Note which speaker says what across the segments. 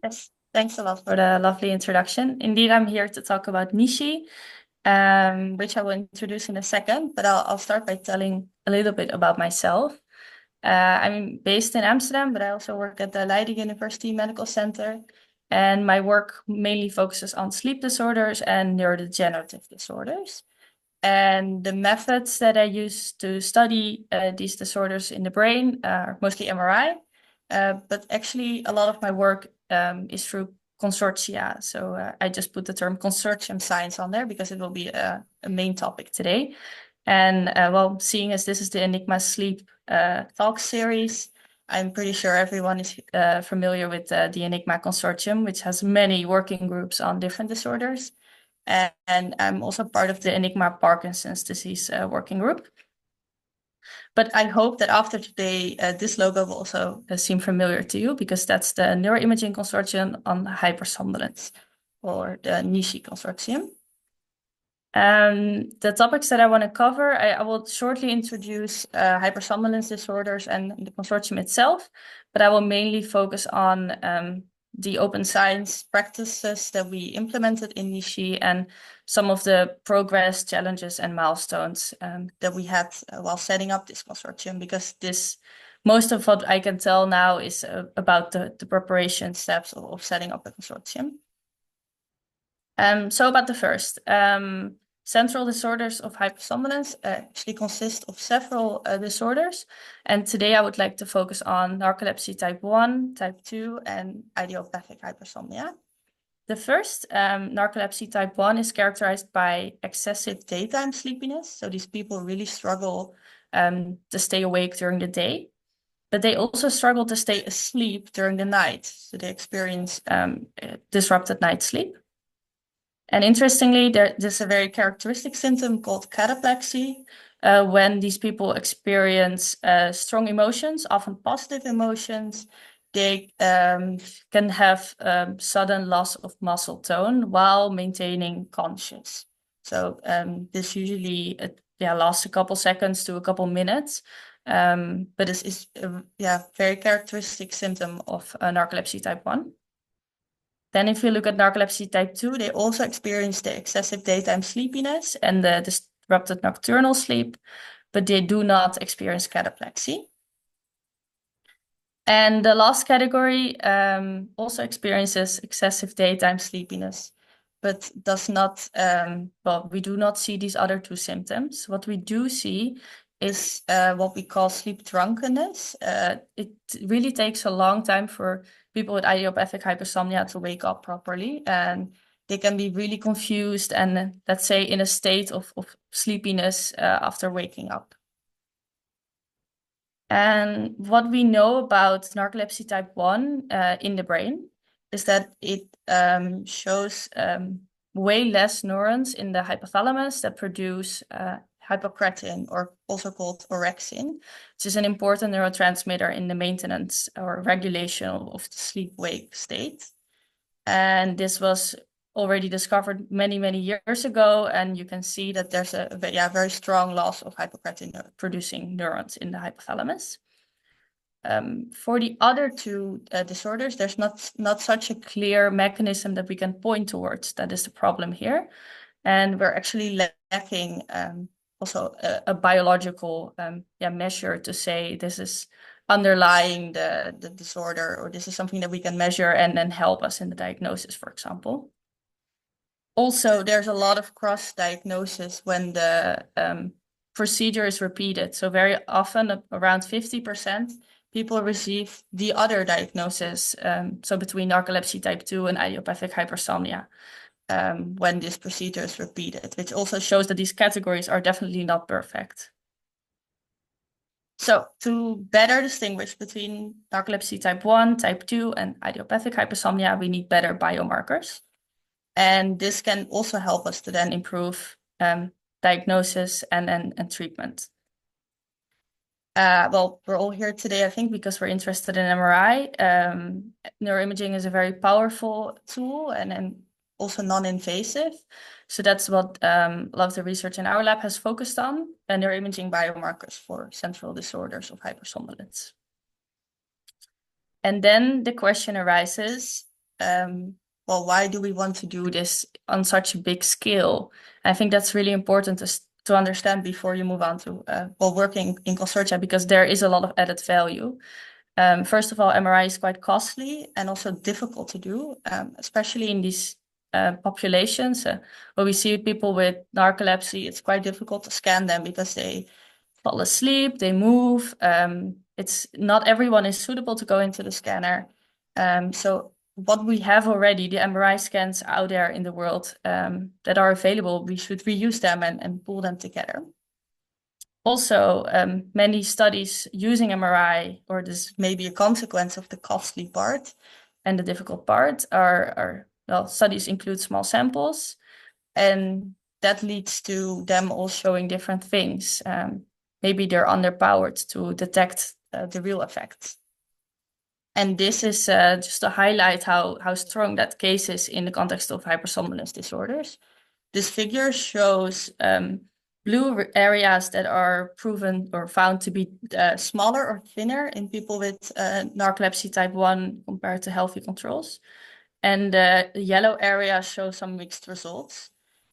Speaker 1: Yes, thanks a lot for the lovely introduction. Indeed, I'm here to talk about NICHY, which I will introduce in a second, but I'll start by telling a little bit about myself. I'm based in Amsterdam, but I also work at the Leiden University Medical Center, and my work mainly focuses on sleep disorders and neurodegenerative disorders. And the methods that I use to study these disorders in the brain are mostly MRI, but actually a lot of my work is through consortia. So I just put the term consortium science on there because it will be a main topic today. And well, seeing as this is the ENIGMA-Sleep talk series, I'm pretty sure everyone is familiar with the ENIGMA Consortium, which has many working groups on different disorders. And I'm also part of the ENIGMA Parkinson's disease working group. But I hope that after today, this logo will also seem familiar to you because that's the Neuroimaging Consortium on Hypersomnolence, or the NICHY Consortium. The topics that I want to cover, I will shortly introduce hypersomnolence disorders and the consortium itself, but I will mainly focus on the open science practices that we implemented in NICHY and some of the progress, challenges, and milestones that we had while setting up this consortium, because most of what I can tell now is about the preparation steps of setting up a consortium. So about the first. Central disorders of hypersomnolence actually consist of several disorders. And today I would like to focus on narcolepsy type 1, type 2, and idiopathic hypersomnia. The first, narcolepsy type 1, is characterized by excessive daytime sleepiness. So these people really struggle to stay awake during the day, but they also struggle to stay asleep during the night. So they experience disrupted night sleep. And interestingly, there's a very characteristic symptom called cataplexy, when these people experience strong emotions, often positive emotions. They can have sudden loss of muscle tone while maintaining conscious. So this usually lasts a couple seconds to a couple minutes, but this is a very characteristic symptom of narcolepsy type 1. Then if you look at narcolepsy type 2, they also experience the excessive daytime sleepiness and the disrupted nocturnal sleep, but they do not experience cataplexy. And the last category also experiences excessive daytime sleepiness, but does not, well, we do not see these other two symptoms. What we do see is what we call sleep drunkenness. It really takes a long time for people with idiopathic hypersomnia to wake up properly, and they can be really confused and, let's say, in a state of sleepiness after waking up. And what we know about narcolepsy type 1 in the brain is that it shows way less neurons in the hypothalamus that produce hypocretin, or also called orexin, which is an important neurotransmitter in the maintenance or regulation of the sleep-wake state. And this was already discovered many, many years ago, and you can see that there's a very strong loss of hypocretin-producing neurons in the hypothalamus. For the other two disorders, there's not such a clear mechanism that we can point towards. That is the problem here. And we're actually lacking also a biological measure to say this is underlying the disorder, or this is something that we can measure and then help us in the diagnosis, for example. Also, there's a lot of cross-diagnosis when the procedure is repeated. So very often, around 50%, people receive the other diagnosis, so between narcolepsy type 2 and idiopathic hypersomnia, when this procedure is repeated, which also shows that these categories are definitely not perfect. So to better distinguish between narcolepsy type 1, type 2, and idiopathic hypersomnia, we need better biomarkers. And this can also help us to then improve diagnosis and treatment. Well, we're all here today, I think, because we're interested in MRI. Neuroimaging is a very powerful tool and also non-invasive. So that's what a lot of the research in our lab has focused on, neuroimaging biomarkers for central disorders of hypersomnolence. And then the question arises, well, why do we want to do this on such a big scale? I think that's really important to understand before you move on to working in consortia, because there is a lot of added value. First of all, MRI is quite costly and also difficult to do, especially in these populations where we see people with narcolepsy. It's quite difficult to scan them because they fall asleep, they move. It's not everyone is suitable to go into the scanner. So what we have already, the MRI scans out there in the world that are available, we should reuse them and pull them together. Also, many studies using MRI, or this may be a consequence of the costly part and the difficult part, are well, studies include small samples, and that leads to them all showing different things. Maybe they're underpowered to detect the real effects. And this is just to highlight how strong that case is in the context of hypersomnolence disorders. This figure shows blue areas that are proven or found to be smaller or thinner in people with narcolepsy type 1 compared to healthy controls. And the yellow areas show some mixed results.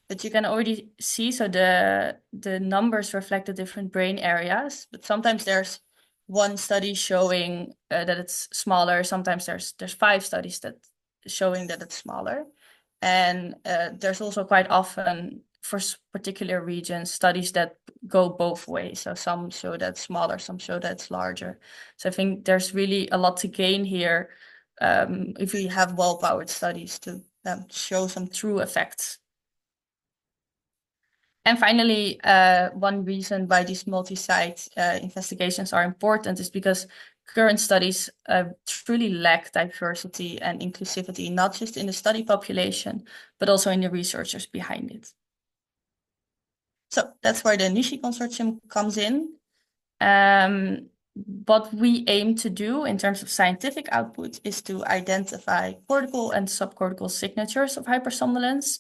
Speaker 1: But you can already see, so the numbers reflect the different brain areas, but sometimes there's one study showing that it's smaller. Sometimes there's 5 studies that showing that it's smaller. And there's also quite often, for particular regions, studies that go both ways. So some show that it's smaller, some show that it's larger. So I think there's really a lot to gain here if we have well-powered studies to show some true effects. And finally, one reason why these multi-site investigations are important is because current studies truly lack diversity and inclusivity, not just in the study population, but also in the researchers behind it. So that's where the NICHY consortium comes in. What we aim to do in terms of scientific output is to identify cortical and subcortical signatures of hypersomnolence.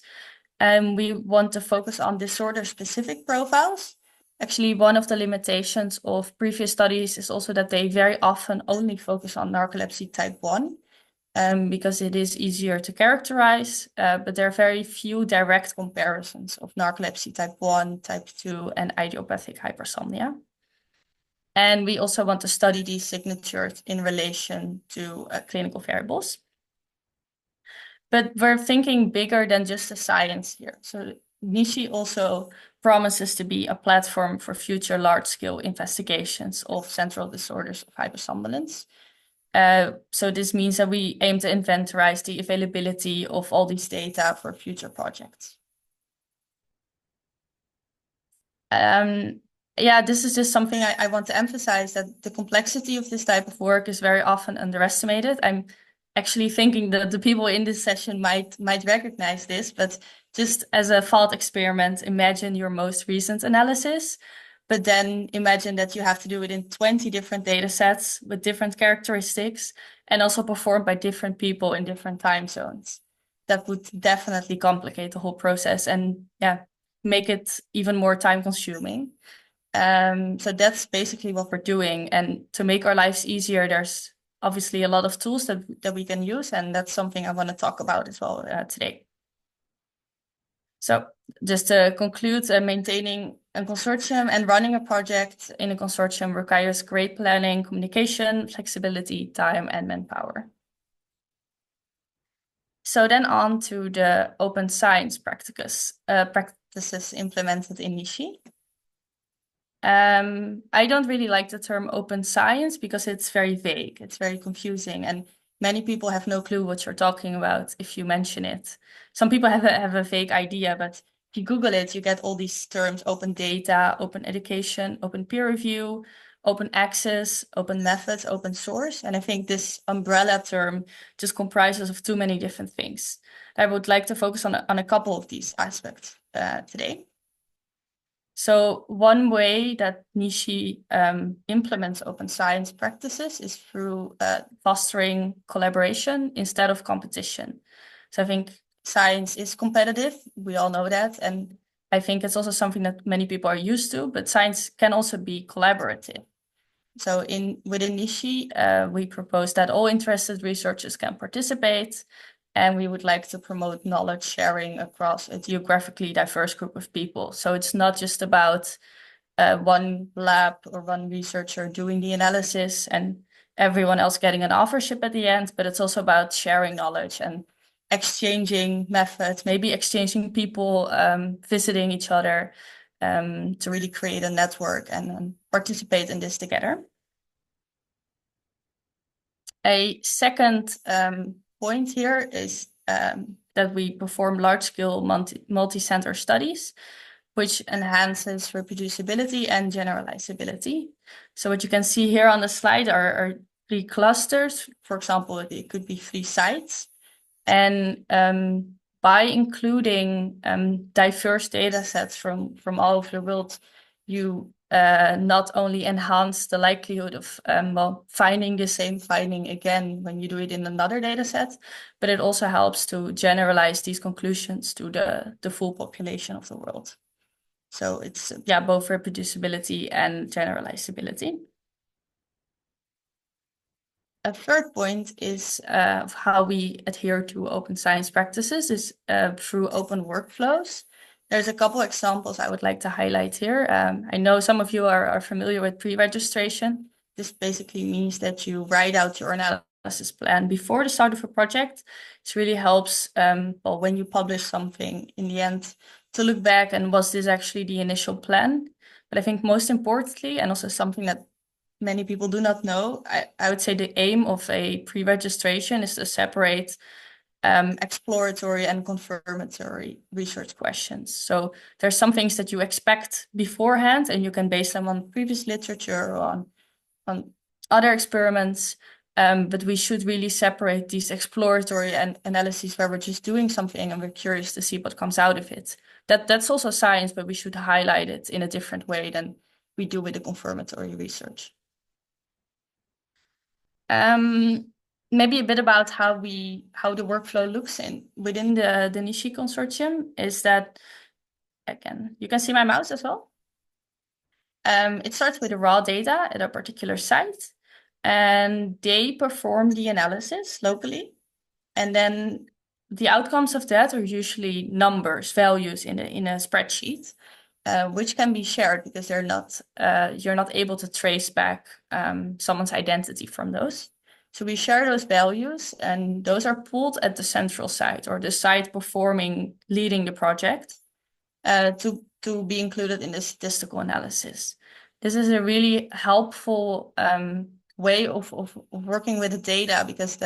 Speaker 1: And we want to focus on disorder-specific profiles. Actually, one of the limitations of previous studies is also that they very often only focus on narcolepsy type 1, because it is easier to characterize, but there are very few direct comparisons of narcolepsy type 1, type 2, and idiopathic hypersomnia. And we also want to study these signatures in relation to clinical variables. But we're thinking bigger than just the science here. So NICHY also promises to be a platform for future large-scale investigations of central disorders of hypersomnolence. So this means that we aim to inventorize the availability of all these data for future projects. Yeah, this is just something I want to emphasize, that the complexity of this type of work is very often underestimated. I'm actually thinking that the people in this session might recognize this, but just as a thought experiment, imagine your most recent analysis, but then imagine that you have to do it in 20 different data sets with different characteristics and also performed by different people in different time zones. That would definitely complicate the whole process and make it even more time consuming. So that's basically what we're doing. And to make our lives easier, there's obviously a lot of tools that we can use. And that's something I want to talk about as well today. So just to conclude, maintaining a consortium and running a project in a consortium requires great planning, communication, flexibility, time, and manpower. So then on to the open science practices implemented in NICHY. I don't really like the term open science because it's very vague, it's very confusing, and many people have no clue what you're talking about if you mention it. Some people have a vague idea, but if you Google it, you get all these terms: open data, open education, open peer review, open access, open methods, open source. And I think this umbrella term just comprises of too many different things. I would like to focus on a couple of these aspects today. So one way that NICHY implements open science practices is through fostering collaboration instead of competition. So I think science is competitive, we all know that, and I think it's also something that many people are used to, but science can also be collaborative. So within NICHY, we propose that all interested researchers can participate, And we would like to promote knowledge sharing across a geographically diverse group of people. So it's not just about one lab or one researcher doing the analysis and everyone else getting an authorship at the end, but it's also about sharing knowledge and exchanging methods, maybe exchanging people, visiting each other, to really create a network and participate in this together. A second point here is that we perform large-scale multi-center studies, which enhances reproducibility and generalizability. So what you can see here on the slide are 3 clusters. For example, it could be 3 sites. And by including diverse data sets from all over the world, you not only enhance the likelihood of finding the same finding again when you do it in another data set, but it also helps to generalize these conclusions to the full population of the world. So it's both reproducibility and generalizability. A third point is of how we adhere to open science practices is through open workflows. There's a couple examples I would like to highlight here. I know some of you are familiar with pre-registration. This basically means that you write out your analysis plan before the start of a project. This really helps, when you publish something in the end, to look back and was this actually the initial plan? But I think most importantly, and also something that many people do not know, I would say the aim of a pre-registration is to separate exploratory and confirmatory research questions. So there's some things that you expect beforehand, and you can base them on previous literature or on other experiments. But we should really separate these exploratory and analyses where we're just doing something and we're curious to see what comes out of it. That's also science, but we should highlight it in a different way than we do with the confirmatory research. Maybe a bit about how the workflow looks within the NICHY consortium is that, again, you can see my mouse as well. It starts with the raw data at a particular site, and they perform the analysis locally. And then the outcomes of that are usually numbers, values in a spreadsheet, which can be shared because you're not able to trace back someone's identity from those. So we share those values, and those are pulled at the central site or the site leading the project to be included in the statistical analysis. This is a really helpful way of working with the data because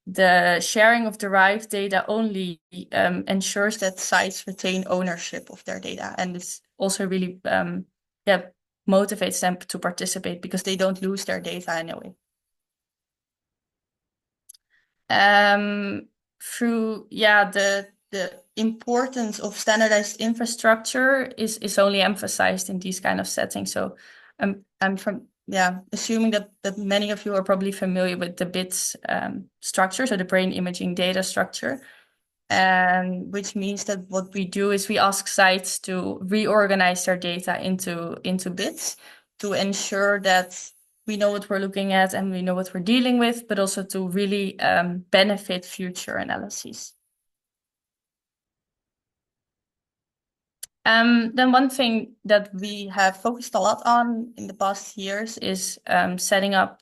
Speaker 1: the sharing of derived data only ensures that sites retain ownership of their data, and this also really motivates them to participate because they don't lose their data anyway. Through the importance of standardized infrastructure is only emphasized in these kind of settings. So I'm assuming that many of you are probably familiar with the BITS structure, so the brain imaging data structure, and which means that what we do is we ask sites to reorganize their data into bits to ensure that we know what we're looking at and we know what we're dealing with, but also to really benefit future analyses. Then one thing that we have focused a lot on in the past years is setting up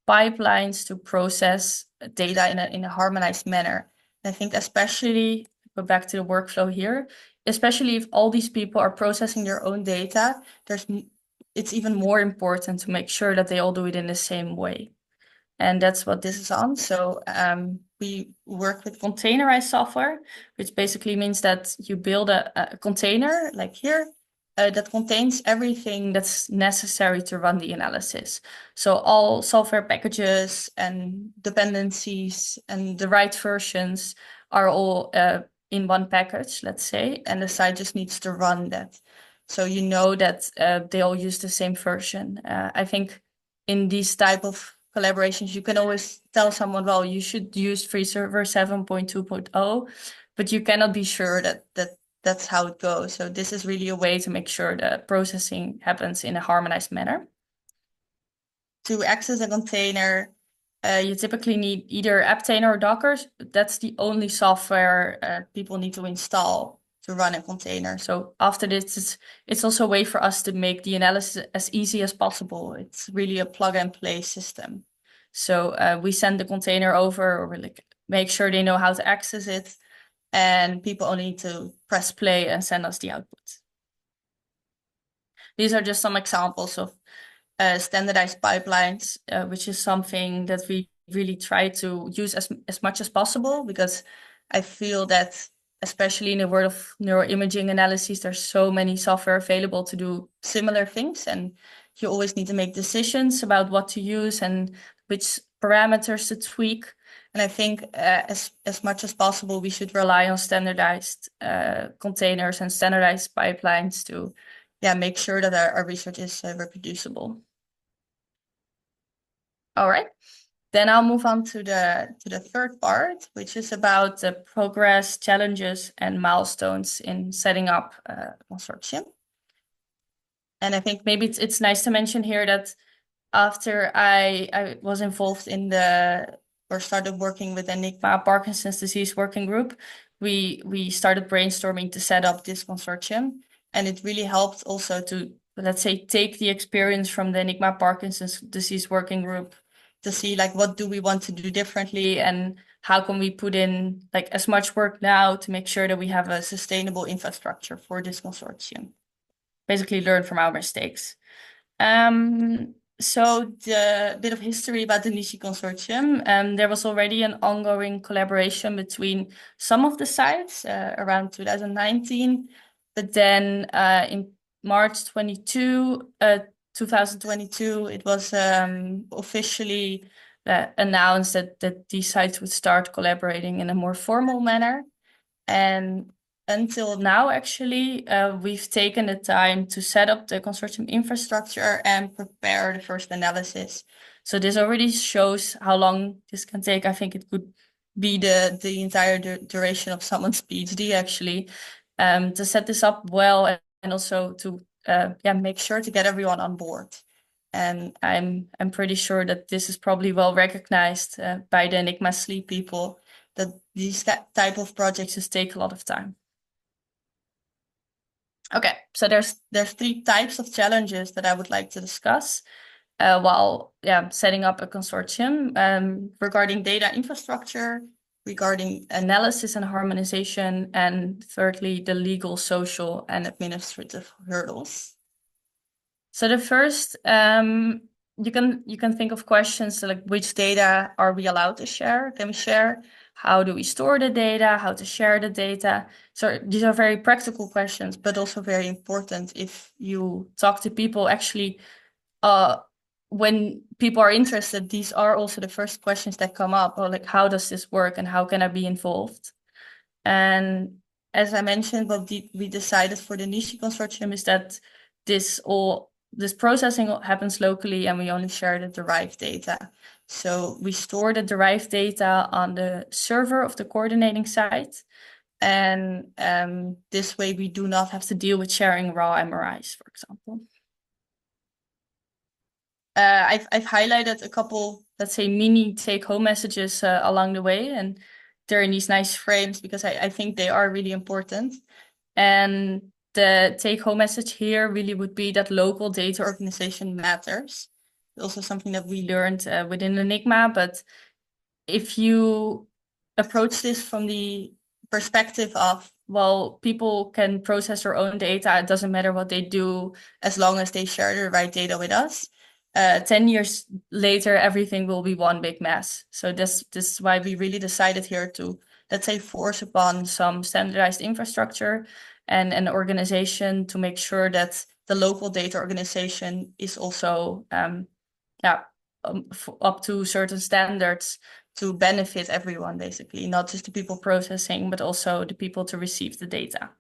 Speaker 1: pipelines to process data in a harmonized manner. And I think especially, go back to the workflow here, especially if all these people are processing their own data, it's even more important to make sure that they all do it in the same way. And that's what this is on. So we work with containerized software, which basically means that you build a container like here that contains everything that's necessary to run the analysis. So all software packages and dependencies and the right versions are all in one package, let's say, and the site just needs to run that. So you know that they all use the same version. I think in these type of collaborations, you can always tell someone, well, you should use free server 7.2.0, but you cannot be sure that that's how it goes. So this is really a way to make sure the processing happens in a harmonized manner. To access a container, You typically need either Aptane or Docker. That's the only software people need to install to run a container. So after this, it's also a way for us to make the analysis as easy as possible. It's really a plug and play system. So we send the container over, or like make sure they know how to access it, and people only need to press play and send us the output. These are just some examples of standardized pipelines, which is something that we really try to use as much as possible, because I feel that especially in the world of neuroimaging analysis, there's so many software available to do similar things, and you always need to make decisions about what to use and which parameters to tweak. And I think as much as possible, we should rely on standardized containers and standardized pipelines to make sure that our research is reproducible. All right, then I'll move on to the third part, which is about the progress, challenges, and milestones in setting up a consortium. And I think maybe it's nice to mention here that after I was involved in or started working with ENIGMA Parkinson's disease working group, we started brainstorming to set up this consortium, and it really helped also to, let's say, take the experience from the ENIGMA Parkinson's disease working group to see like what do we want to do differently and how can we put in like as much work now to make sure that we have a sustainable infrastructure for this consortium. Basically learn from our mistakes. So the bit of history about the NICHY consortium, there was already an ongoing collaboration between some of the sites around 2019, but then in March 2022, it was officially announced that these sites would start collaborating in a more formal manner. And until now, actually, we've taken the time to set up the consortium infrastructure and prepare the first analysis. So this already shows how long this can take. I think it could be the entire duration of someone's PhD, actually, to set this up well and also to make sure to get everyone on board. And I'm pretty sure that this is probably well recognized by the ENIGMA-Sleep people, that these type of projects just take a lot of time. Okay, so there's 3 types of challenges that I would like to discuss while setting up a consortium, regarding data infrastructure, regarding analysis and harmonization, and thirdly, the legal, social, and administrative hurdles. So the first, you can think of questions like which data are we allowed to share? Can we share? How do we store the data? How to share the data? So these are very practical questions, but also very important if you talk to people. Actually, when people are interested, these are also the first questions that come up, or like, how does this work and how can I be involved? And as I mentioned, what we decided for the NICHY consortium is that this processing happens locally and we only share the derived data. So we store the derived data on the server of the coordinating site. And this way we do not have to deal with sharing raw MRIs, for example. I've highlighted a couple, let's say, mini take-home messages along the way, and they're in these nice frames because I think they are really important. And the take-home message here really would be that local data organization matters. Also something that we learned within ENIGMA, but if you approach this from the perspective of, well, people can process their own data, it doesn't matter what they do as long as they share the right data with us. 10 years later, everything will be one big mess. So this is why we really decided here to, let's say, force upon some standardized infrastructure and an organization to make sure that the local data organization is also up to certain standards to benefit everyone, basically, not just the people processing, but also the people to receive the data.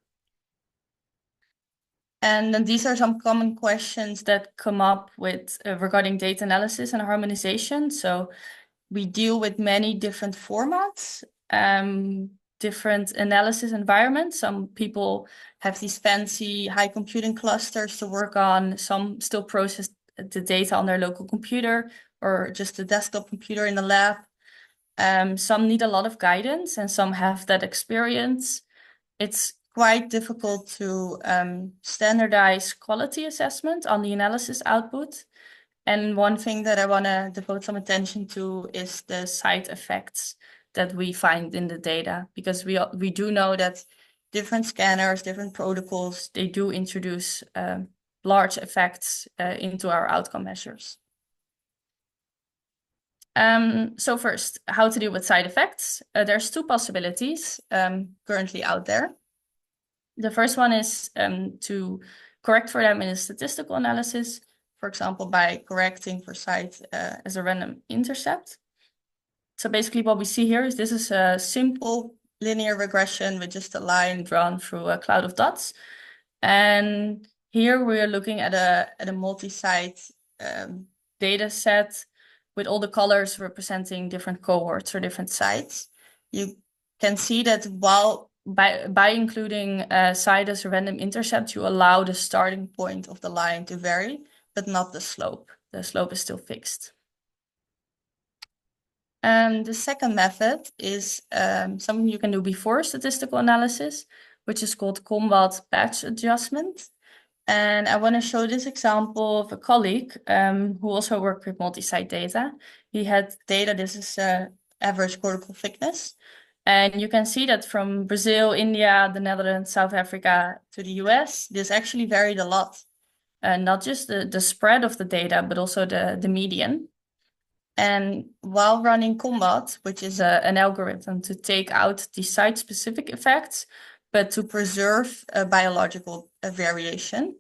Speaker 1: And then these are some common questions that come up with regarding data analysis and harmonization. So we deal with many different formats, different analysis environments. Some people have these fancy high computing clusters to work on. Some still process the data on their local computer. or just a desktop computer in the lab. Some need a lot of guidance and some have that experience. It's quite difficult to standardize quality assessment on the analysis output. And one thing that I want to devote some attention to is the side effects that we find in the data, because we do know that different scanners, different protocols, they do introduce large effects into our outcome measures. So first, how to deal with side effects. There's two possibilities currently out there. The first one is to correct for them in a statistical analysis, for example, by correcting for site as a random intercept. So basically what we see here is this is a simple linear regression with just a line drawn through a cloud of dots. And here we are looking at a multi-site data set with all the colors representing different cohorts or different sites. You can see that while by including site as a random intercept, you allow the starting point of the line to vary, but not the slope. The slope is still fixed. The second method is something you can do before statistical analysis, which is called combat patch adjustment. And I want to show this example of a colleague who also worked with multi-site data. He had data, this is average cortical thickness. And you can see that from Brazil, India, the Netherlands, South Africa to the US, this actually varied a lot. Not just the spread of the data, but also the median. And while running combat, which is an algorithm to take out the site-specific effects, but to preserve a biological variation.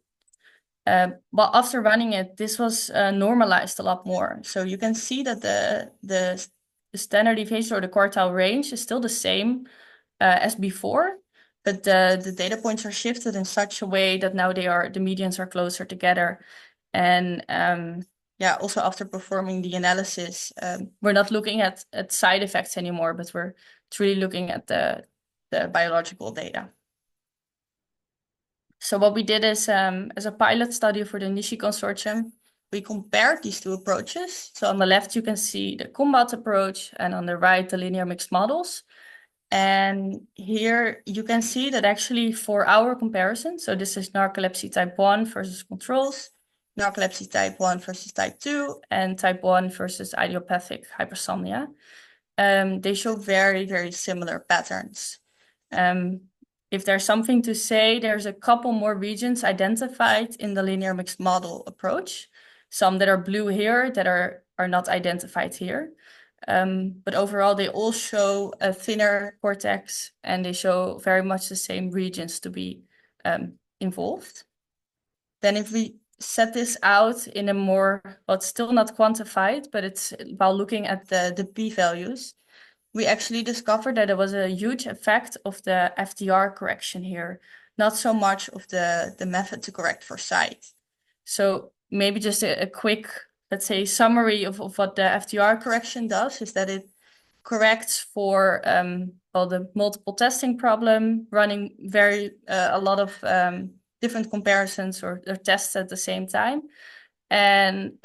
Speaker 1: But after running it, this was normalized a lot more. So you can see that the standard deviation or the quartile range is still the same as before, but the data points are shifted in such a way that now the medians are closer together. And yeah, also after performing the analysis, we're not looking at side effects anymore, but we're truly looking at the biological data. So what we did is, as a pilot study for the NICHY consortium, we compared these two approaches. So on the left, you can see the combat approach, and on the right, the linear mixed models. And here you can see that actually for our comparison, so this is narcolepsy type 1 versus controls, narcolepsy type 1 versus type 2, and type 1 versus idiopathic hypersomnia. They show very, very similar patterns. If there's something to say, there's a couple more regions identified in the linear mixed model approach. Some that are blue here that are not identified here. But overall, they all show a thinner cortex, and they show very much the same regions to be involved. Then if we set this out in a more, well, it's still not quantified, but it's while looking at the p-values, we actually discovered that there was a huge effect of the FTR correction here, not so much of the method to correct for site. So maybe just a quick, let's say, summary of what the FTR correction does is that it corrects for well, the multiple testing problem, running a lot of different comparisons or tests at the same time. And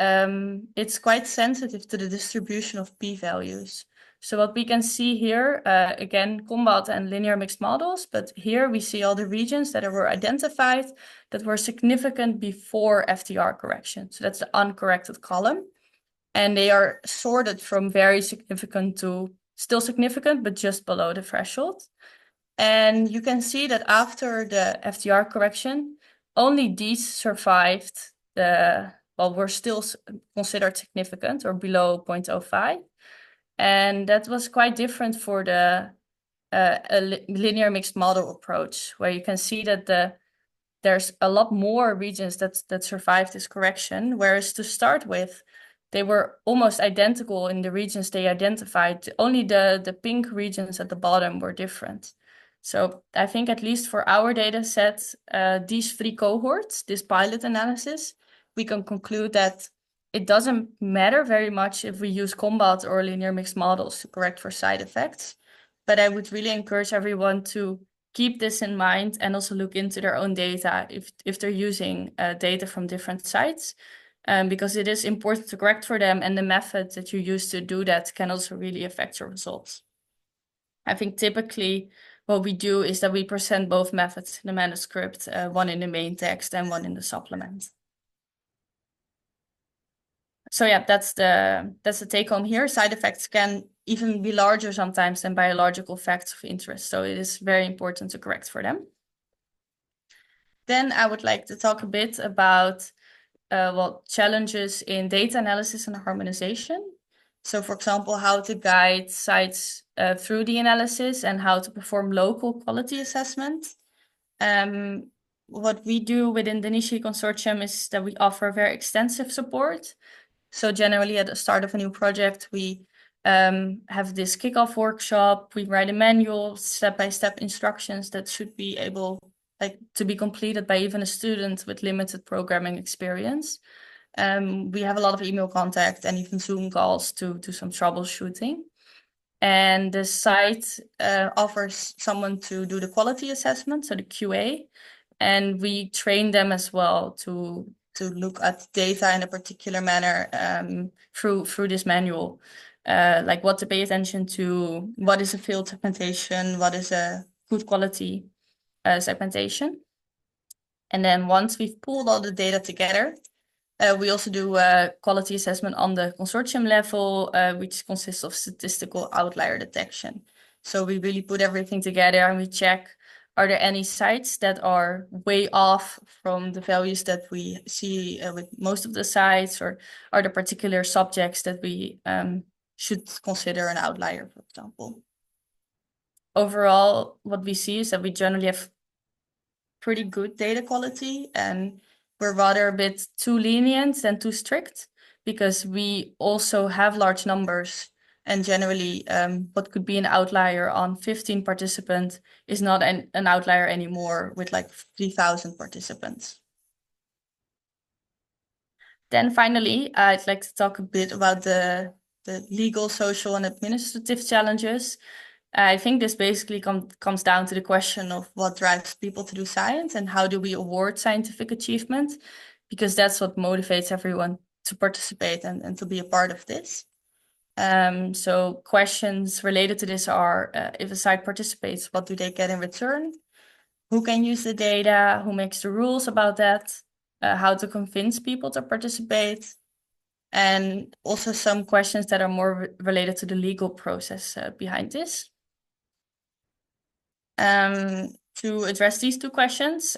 Speaker 1: it's quite sensitive to the distribution of p-values. So what we can see here, again, combat and linear mixed models, but here we see all the regions that were identified that were significant before FTR correction. So that's the uncorrected column. And they are sorted from very significant to still significant, but just below the threshold. And you can see that after the FTR correction, only these survived were still considered significant or below 0.05. And that was quite different for the linear mixed model approach, where you can see that there's a lot more regions that survived this correction, whereas to start with, they were almost identical in the regions they identified. Only the pink regions at the bottom were different. So I think at least for our data set, these three cohorts, this pilot analysis, we can conclude that it doesn't matter very much if we use combat or linear mixed models to correct for side effects. But I would really encourage everyone to keep this in mind and also look into their own data if they're using data from different sites. because it is important to correct for them, and the method that you use to do that can also really affect your results. I think typically what we do is that we present both methods in the manuscript, one in the main text and one in the supplement. So yeah, that's the take home here. Side effects can even be larger sometimes than biological facts of interest. So it is very important to correct for them. Then I would like to talk a bit about challenges in data analysis and harmonization. So for example, how to guide sites through the analysis and how to perform local quality assessment. What we do within the NICHY consortium is that we offer very extensive support. So generally at the start of a new project, we have this kickoff workshop, we write a manual, step-by-step instructions that should be able to be completed by even a student with limited programming experience. We have a lot of email contact and even Zoom calls to some troubleshooting. And the site offers someone to do the quality assessment, so the QA, and we train them as well to look at data in a particular manner through this manual, like what to pay attention to, what is a field segmentation, what is a good quality segmentation. And then once we've pulled all the data together, we also do a quality assessment on the consortium level, which consists of statistical outlier detection. So we really put everything together and we check, are there any sites that are way off from the values that we see with most of the sites, or are there particular subjects that we should consider an outlier, for example? Overall, what we see is that we generally have pretty good data quality, and we're rather a bit too lenient than too strict, because we also have large numbers, and generally what could be an outlier on 15 participants is not an outlier anymore with like 3,000 participants. Then finally, I'd like to talk a bit about the legal, social, and administrative challenges. I think this basically comes down to the question of what drives people to do science and how do we award scientific achievement, because that's what motivates everyone to participate and to be a part of this. So questions related to this are, if a site participates, what do they get in return? Who can use the data? Who makes the rules about that? How to convince people to participate? And also some questions that are more related to the legal process behind this. To address these two questions,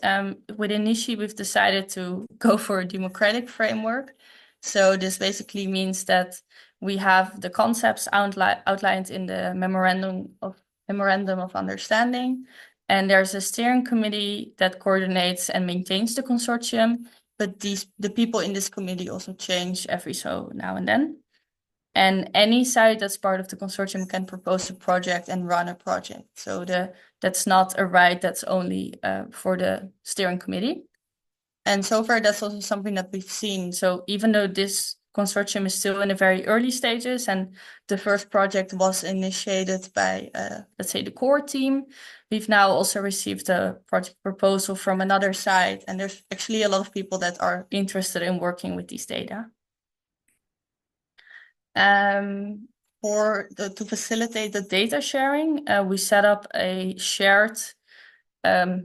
Speaker 1: within NICHY, we've decided to go for a democratic framework. So this basically means that we have the concepts outlined in the memorandum of understanding, and there's a steering committee that coordinates and maintains the consortium. But the people in this committee also change every so now and then. And any site that's part of the consortium can propose a project and run a project. So that's not a right that's only for the steering committee. And so far, that's also something that we've seen. So even though this consortium is still in the very early stages and the first project was initiated by, let's say, the core team, we've now also received a project proposal from another site. And there's actually a lot of people that are interested in working with these data. To facilitate the data sharing, we set up a shared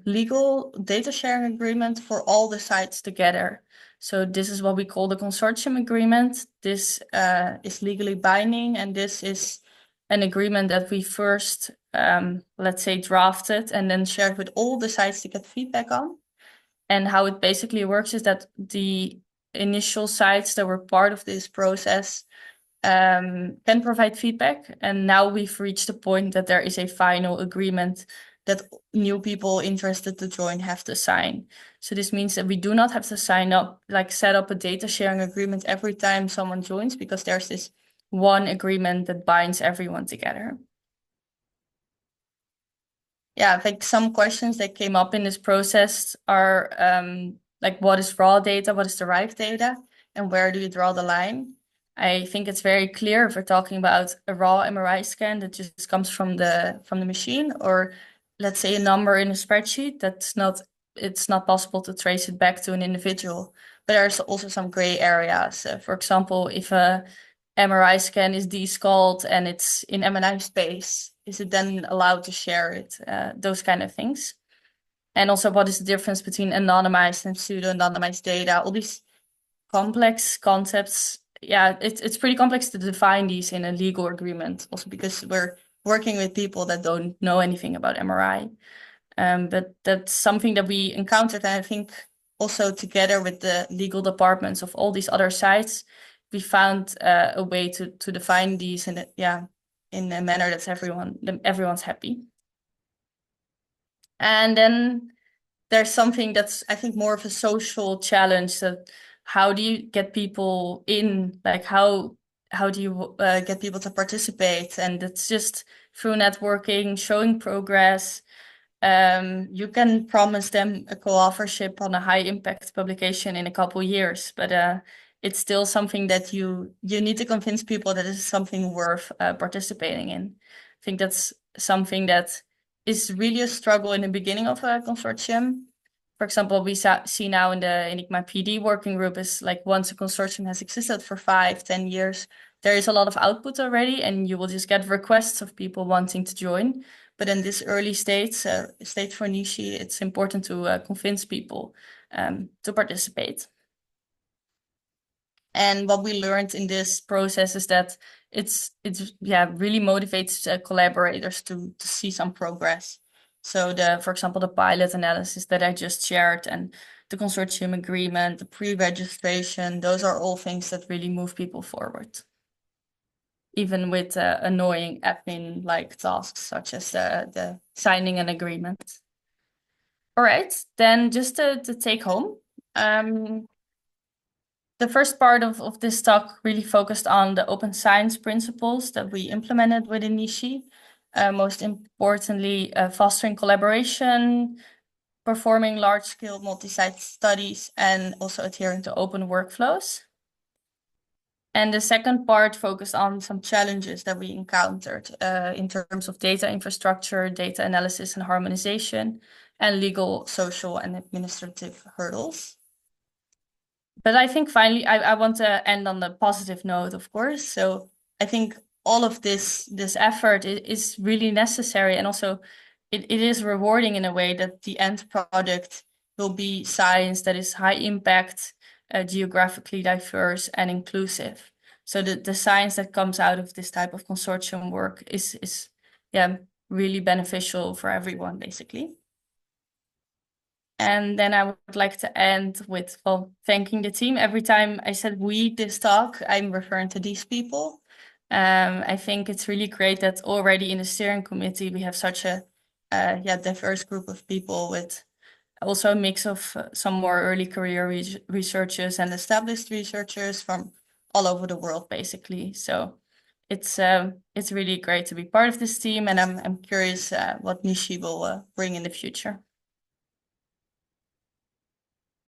Speaker 1: legal data sharing agreement for all the sites together. So this is what we call the consortium agreement. This is legally binding, and this is an agreement that we first, let's say, drafted and then shared with all the sites to get feedback on. And how it basically works is that the initial sites that were part of this process can provide feedback. And now we've reached a point that there is a final agreement that new people interested to join have to sign. So this means that we do not have to set up a data sharing agreement every time someone joins, because there's this one agreement that binds everyone together. Yeah, I think some questions that came up in this process are like, what is raw data? What is derived data? And where do you draw the line? I think it's very clear if we're talking about a raw MRI scan that just comes from the machine, or let's say a number in a spreadsheet it's not possible to trace it back to an individual. but there's also some gray areas. For example, if a MRI scan is descaled and it's in M&I space, is it then allowed to share it? Those kind of things. And also, what is the difference between anonymized and pseudo-anonymized data? All these complex concepts. Yeah, it's pretty complex to define these in a legal agreement, also because we're working with people that don't know anything about MRI. But that's something that we encountered, and I think also together with the legal departments of all these other sites, we found a way to define these in a manner that's everyone's happy. And then there's something that's, I think, more of a social challenge. That how do you get people in? Like how do you get people to participate? And it's just through networking, showing progress. You can promise them a co-authorship on a high impact publication in a couple years, but it's still something that you need to convince people that this is something worth participating in. I think that's something that is really a struggle in the beginning of a consortium. For example, we see now in the ENIGMA PD working group is like once a consortium has existed for 5-10 years, there is a lot of output already, and you will just get requests of people wanting to join. But in this early stage for NICHY, it's important to convince people to participate. And what we learned in this process is that it's really motivates collaborators to see some progress. So for example, the pilot analysis that I just shared and the consortium agreement, the pre-registration, those are all things that really move people forward. Even with annoying admin-like tasks such as the signing an agreement. All right, then just to take home. The first part of this talk really focused on the open science principles that we implemented within NICHY. Most importantly, fostering collaboration, performing large-scale multi-site studies, and also adhering to open workflows. And the second part focused on some challenges that we encountered in terms of data infrastructure, data analysis and harmonization, and legal, social, and administrative hurdles. But I think finally, I want to end on the positive note, of course. So I think all of this effort is really necessary, and also it is rewarding in a way that the end product will be science that is high impact, geographically diverse and inclusive. So the science that comes out of this type of consortium work is really beneficial for everyone, basically. And then I would like to end with thanking the team. Every time I said we this talk, I'm referring to these people. I think it's really great that already in the steering committee we have such a diverse group of people with also a mix of some more early career researchers and established researchers from all over the world, basically. So it's really great to be part of this team, and I'm curious what NICHY will bring in the future.